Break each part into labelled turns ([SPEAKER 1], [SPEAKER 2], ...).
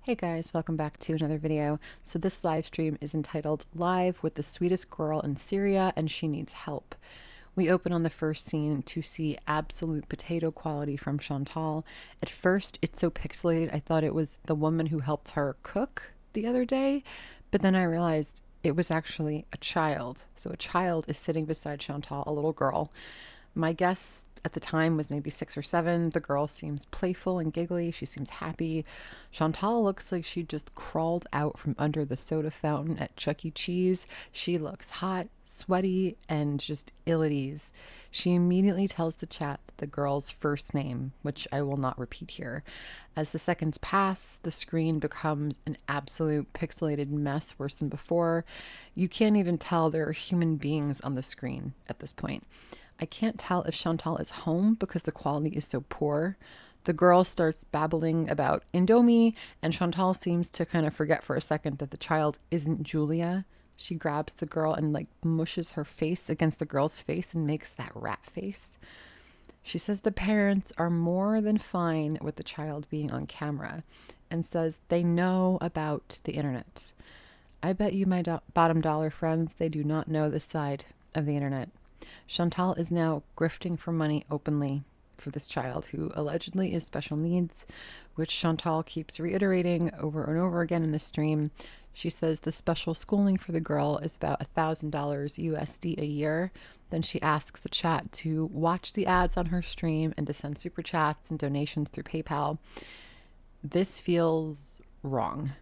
[SPEAKER 1] Hey guys, welcome back to another video. So this live stream is entitled Live with the Sweetest Girl in Syria and She Needs Help. We open on the first scene to see absolute potato quality from Chantal. At first, it's so pixelated, I thought it was the woman who helped her cook the other day, but then I realized it was actually a child. So a child is sitting beside Chantal, a little girl. My guess at the time was maybe 6 or 7. The girl seems playful and giggly. She seems happy. Chantal looks like she just crawled out from under the soda fountain at Chuck E. Cheese. She looks hot, sweaty, and just ill at ease. She immediately tells the chat the girl's first name, which I will not repeat here. As the seconds pass, the screen becomes an absolute pixelated mess, worse than before. You can't even tell there are human beings on the screen at this point. I can't tell if Chantal is home because the quality is so poor. The girl starts babbling about Indomie, and Chantal seems to kind of forget for a second that the child isn't Julia. She grabs the girl and mushes her face against the girl's face and makes that rat face. She says the parents are more than fine with the child being on camera and says they know about the internet. I bet you my bottom dollar friends, they do not know this side of the internet. Chantal is now grifting for money openly for this child who allegedly is special needs, which Chantal keeps reiterating over and over again in the stream. She says the special schooling for the girl is about $1,000 USD a year. Then she asks the chat to watch the ads on her stream and to send super chats and donations through PayPal. This feels wrong,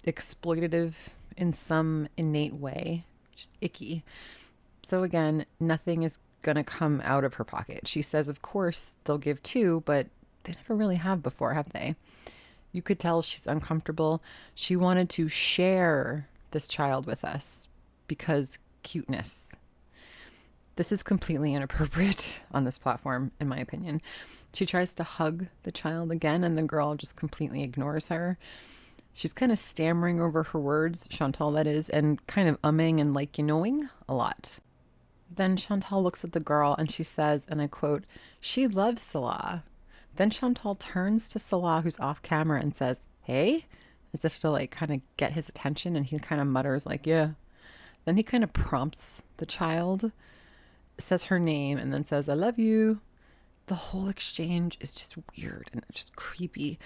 [SPEAKER 1] exploitative in some innate way, just icky. So again, nothing is going to come out of her pocket. She says, of course, they'll give too, but they never really have before, have they? You could tell she's uncomfortable. She wanted to share this child with us because cuteness. This is completely inappropriate on this platform, in my opinion. She tries to hug the child again, and the girl just completely ignores her. She's kind of stammering over her words, Chantal that is, and kind of umming and knowing a lot. Then Chantal looks at the girl and she says, and I quote, "She loves Salah." Then Chantal turns to Salah, who's off camera, and says, "Hey," as if to kind of get his attention, and he kind of mutters yeah. Then he kind of prompts the child, says her name, and then says, "I love you." The whole exchange is just weird and just creepy.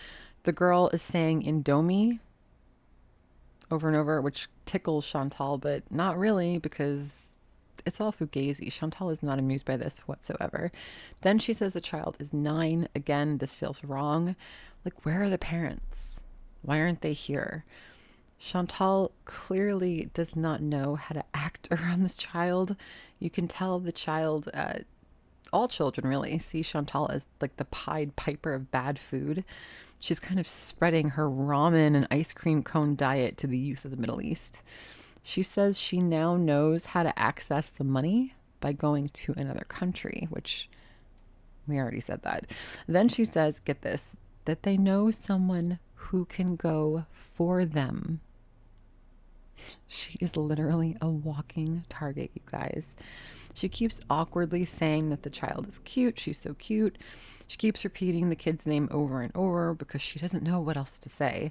[SPEAKER 1] The girl is saying Indomie over and over, which tickles Chantal, but not really because it's all fugazi. Chantal is not amused by this whatsoever. Then she says the child is 9. Again, this feels wrong. Where are the parents? Why aren't they here? Chantal clearly does not know how to act around this child. You can tell the child, all children really, see Chantal as the Pied Piper of bad food. She's kind of spreading her ramen and ice cream cone diet to the youth of the Middle East. She says she now knows how to access the money by going to another country, which we already said that. Then she says, get this, that they know someone who can go for them. She is literally a walking target, you guys. She keeps awkwardly saying that the child is cute. She's so cute. She keeps repeating the kid's name over and over because she doesn't know what else to say.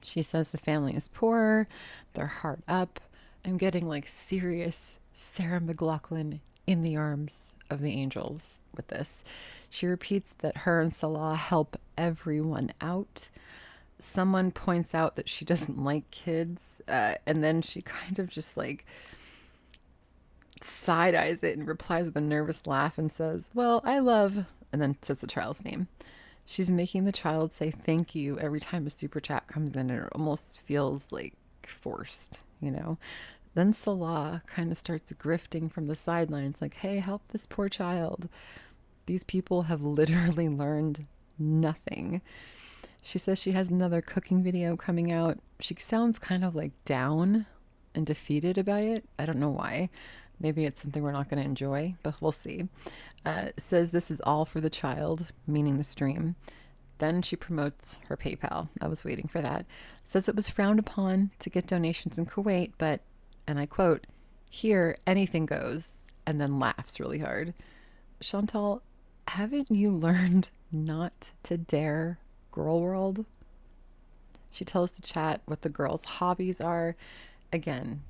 [SPEAKER 1] She says the family is poor, they're hard up. I'm getting serious Sarah McLachlan in the arms of the angels with this. She repeats that her and Salah help everyone out. Someone points out that she doesn't like kids, and then she kind of just side eyes it and replies with a nervous laugh and says, "Well, I love," and then says the child's name. She's making the child say thank you every time a super chat comes in, and it almost feels forced, Then Salah kind of starts grifting from the sidelines, hey, help this poor child. These people have literally learned nothing. She says she has another cooking video coming out. She sounds kind of down and defeated about it. I don't know why. Maybe it's something we're not going to enjoy, but we'll see. Says this is all for the child, meaning the stream. Then she promotes her PayPal. I was waiting for that. Says it was frowned upon to get donations in Kuwait, but, and I quote, "Here, anything goes," and then laughs really hard. Chantal, haven't you learned not to dare girl world? She tells the chat what the girls' hobbies are. Again,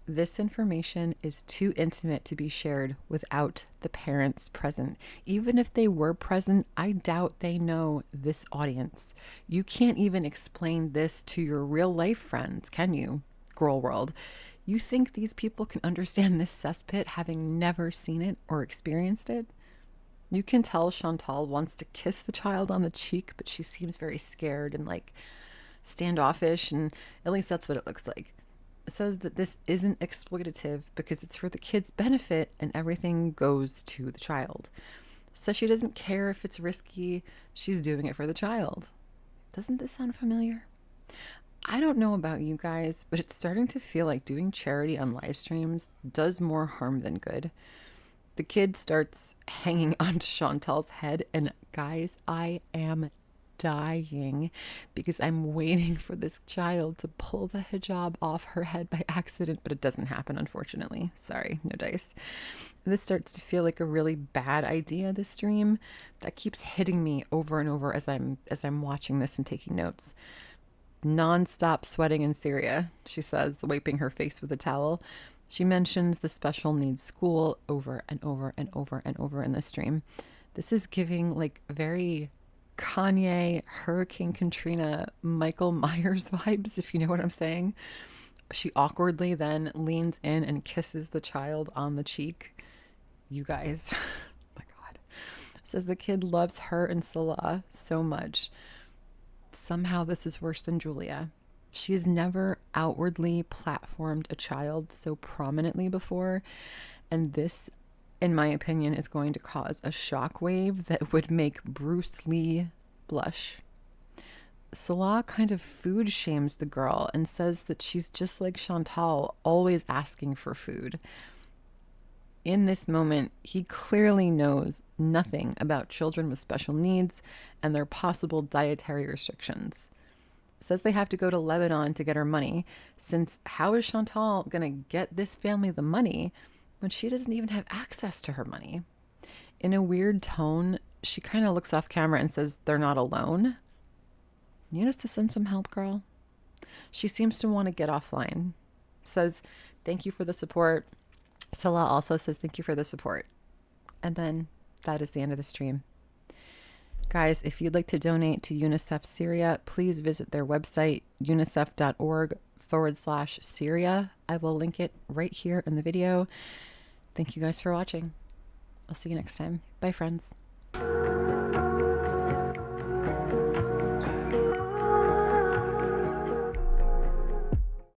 [SPEAKER 1] this information is too intimate to be shared without the parents present. Even if they were present, I doubt they know this audience. You can't even explain this to your real life friends, can you, girl world? You think these people can understand this cesspit having never seen it or experienced it? You can tell Chantal wants to kiss the child on the cheek, but she seems very scared and like standoffish, and at least that's what it looks like. It says that this isn't exploitative because it's for the kid's benefit and everything goes to the child. Says she doesn't care if it's risky, she's doing it for the child. Doesn't this sound familiar? I don't know about you guys, but it's starting to feel like doing charity on live streams does more harm than good. The kid starts hanging onto Chantal's head, and guys, I am dying because I'm waiting for this child to pull the hijab off her head by accident, but it doesn't happen, unfortunately. Sorry, no dice. This starts to feel like a really bad idea, this stream, that keeps hitting me over and over as I'm watching this and taking notes. Non-stop sweating in Syria, she says, wiping her face with a towel. She mentions the special needs school over and over and over and over in the stream. This is giving like very Kanye, Hurricane Katrina, Michael Myers vibes, if you know what I'm saying. She awkwardly then leans in and kisses the child on the cheek. You guys, oh my God. Says the kid loves her and Salah so much. Somehow this is worse than Julia. She has never outwardly platformed a child so prominently before, and this, in my opinion, is going to cause a shockwave that would make Bruce Lee blush. Salah kind of food shames the girl and says that she's just like Chantal, always asking for food. In this moment, he clearly knows nothing about children with special needs and their possible dietary restrictions. Says they have to go to Lebanon to get her money, since how is Chantal going to get this family the money when she doesn't even have access to her money? In a weird tone, she kind of looks off camera and says they're not alone. Need us to send some help, girl? She seems to want to get offline. Says, thank you for the support. Salah also says, thank you for the support. And then that is the end of the stream. Guys, if you'd like to donate to UNICEF Syria, please visit their website, unicef.org/Syria. I will link it right here in the video. Thank you guys for watching. I'll see you next time. Bye, friends.